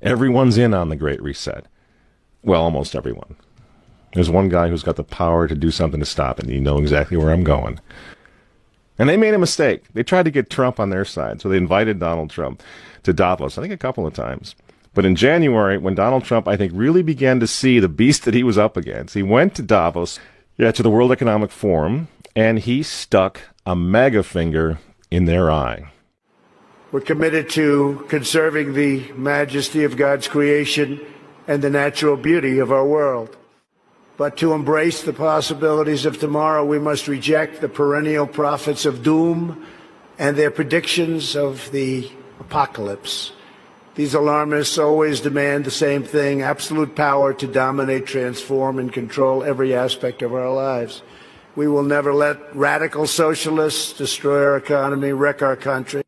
Everyone's in on the Great Reset. Well, almost everyone. There's one guy who's got the power to do something to stop it, and you know exactly where I'm going. And they made a mistake. They tried to get Trump on their side, so they invited Donald Trump to Davos, I think a couple of times. But in January, when Donald Trump, I think, really began to see the beast that he was up against, he went to Davos, to the World Economic Forum, and he stuck a mega finger in their eye. We're committed to conserving the majesty of God's creation and the natural beauty of our world. But to embrace the possibilities of tomorrow, we must reject the perennial prophets of doom and their predictions of the apocalypse. These alarmists always demand the same thing: absolute power to dominate, transform, and control every aspect of our lives. We will never let radical socialists destroy our economy, wreck our country.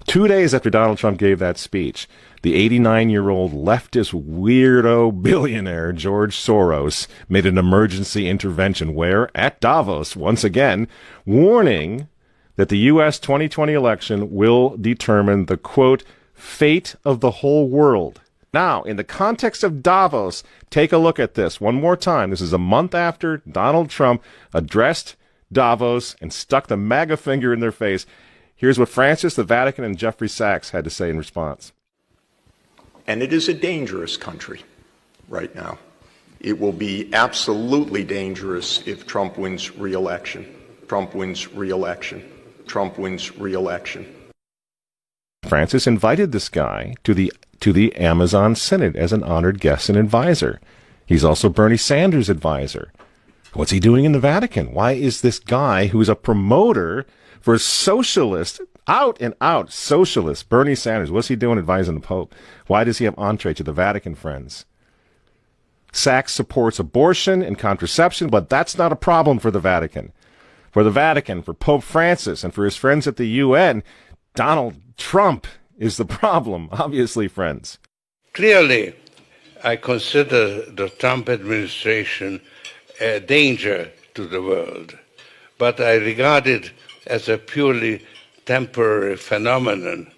2 days after Donald Trump gave that speech, the 89-year-old leftist weirdo billionaire George Soros made an emergency intervention where, at Davos, once again, warning that the U.S. 2020 election will determine the, quote, fate of the whole world. Now, in the context of Davos, take a look at this one more time. This is a month after Donald Trump addressed Davos and stuck the MAGA finger in their face. Here's what Francis, the Vatican, and Jeffrey Sachs had to say in response. And it is a dangerous country right now. It will be absolutely dangerous if Trump wins re-election. Trump wins re-election. Trump wins re-election. Francis invited this guy to the Amazon Synod as an honored guest and advisor. He's also Bernie Sanders' advisor. What's he doing in the Vatican? Why is this guy who's a promoter for socialist, out and out socialist, Bernie Sanders, what's he doing advising the Pope? Why does he have entree to the Vatican, friends? Sachs supports abortion and contraception, but that's not a problem for the Vatican. For the Vatican, for Pope Francis, and for his friends at the UN, Donald Trump is the problem, obviously, friends. Clearly, I consider the Trump administration a danger to the world, but I regard it as a purely temporary phenomenon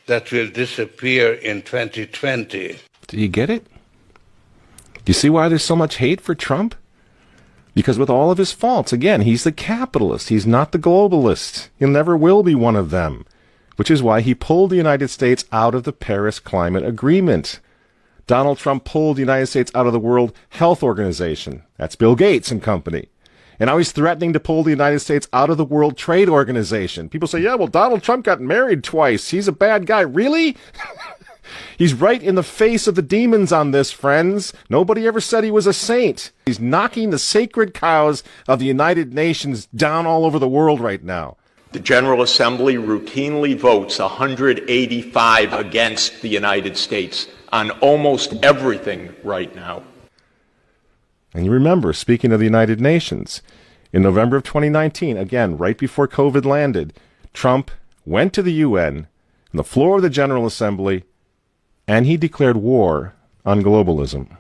that will disappear in 2020. Do you get it? Do you see why there's so much hate for Trump? Because with all of his faults, again, he's the capitalist. He's not the globalist. He never will be one of them, which is why he pulled the United States out of the Paris Climate Agreement. Donald Trump pulled the United States out of the World Health Organization. That's Bill Gates and company. And now he's threatening to pull the United States out of the World Trade Organization. People say, yeah, well, Donald Trump got married twice. He's a bad guy. Really? He's right in the face of the demons on this, friends. Nobody ever said he was a saint. He's knocking the sacred cows of the United Nations down all over the world right now. The General Assembly routinely votes 185 against the United States on almost everything right now. And you remember, speaking of the United Nations, in November of 2019, again, right before COVID landed, Trump went to the UN, on the floor of the General Assembly, and he declared war on globalism.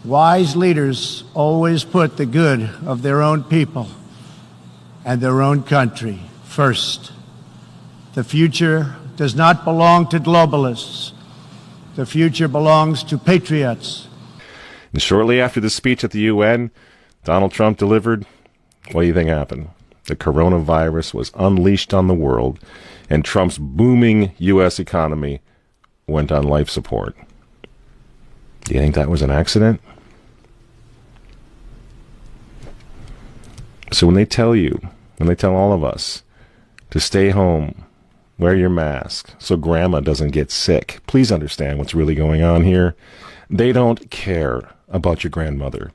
Wise leaders always put the good of their own people and their own country first. The future does not belong to globalists. The future belongs to patriots. And shortly after the speech at the UN, Donald Trump delivered, what do you think happened? The coronavirus was unleashed on the world, and Trump's booming U.S. economy went on life support. Do you think that was an accident? So when they tell all of us to stay home, wear your mask so grandma doesn't get sick, please understand what's really going on here. They don't care about your grandmother.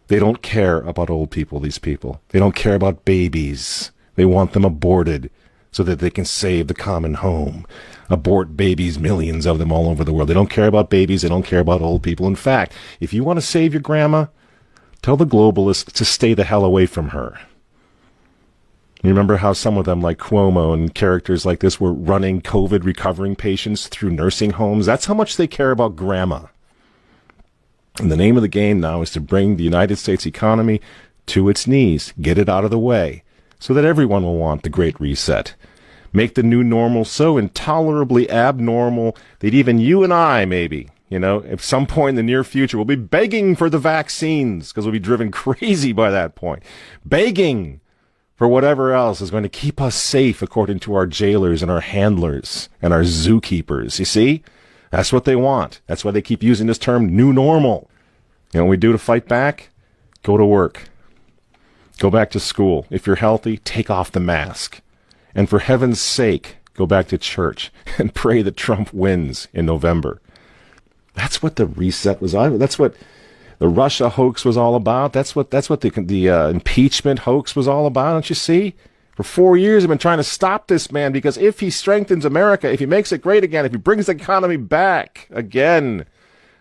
They don't care about old people, these people. They don't care about babies. They want them aborted so that they can save the common home. Abort babies, millions of them all over the world. They don't care about babies. They don't care about old people. In fact, if you want to save your grandma, tell the globalists to stay the hell away from her. You remember how some of them, like Cuomo and characters like this, were running COVID recovering patients through nursing homes? That's how much they care about grandma. And the name of the game now is to bring the United States economy to its knees, get it out of the way, so that everyone will want the Great Reset. make the new normal so intolerably abnormal that even you and I, maybe, at some point in the near future, will be begging for the vaccines because we'll be driven crazy by that point. Begging for whatever else is going to keep us safe according to our jailers and our handlers and our zookeepers. You see? That's what they want. That's why they keep using this term, new normal. You know what we do to fight back? Go to work. Go back to school. If you're healthy, take off the mask. And for heaven's sake, go back to church and pray that Trump wins in November. That's what the reset was. That's what the Russia hoax was all about. That's what the impeachment hoax was all about. Don't you see? For 4 years, I've been trying to stop this man because if he strengthens America, if he makes it great again, if he brings the economy back again,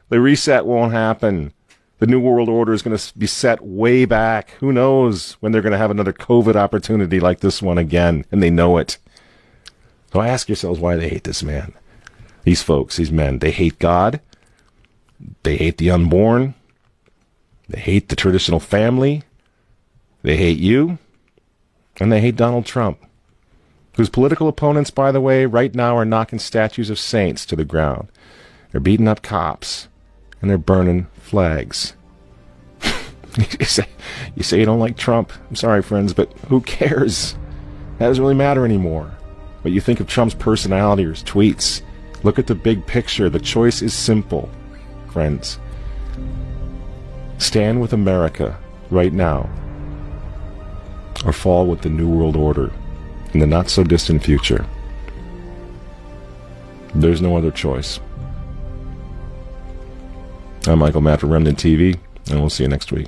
the reset won't happen. The New World Order is going to be set way back. Who knows when they're going to have another COVID opportunity like this one again, and they know it. So ask yourselves why they hate this man. These folks, these men, they hate God. They hate the unborn. They hate the traditional family. They hate you. And they hate Donald Trump, whose political opponents, by the way, right now are knocking statues of saints to the ground. They're beating up cops, and they're burning flags. You say you don't like Trump. I'm sorry, friends, but who cares? That doesn't really matter anymore. What you think of Trump's personality or his tweets. Look at the big picture. The choice is simple, friends. Stand with America right now, or fall with the New World Order in the not-so-distant future. There's no other choice. I'm Michael Matt for Remnant TV, and we'll see you next week.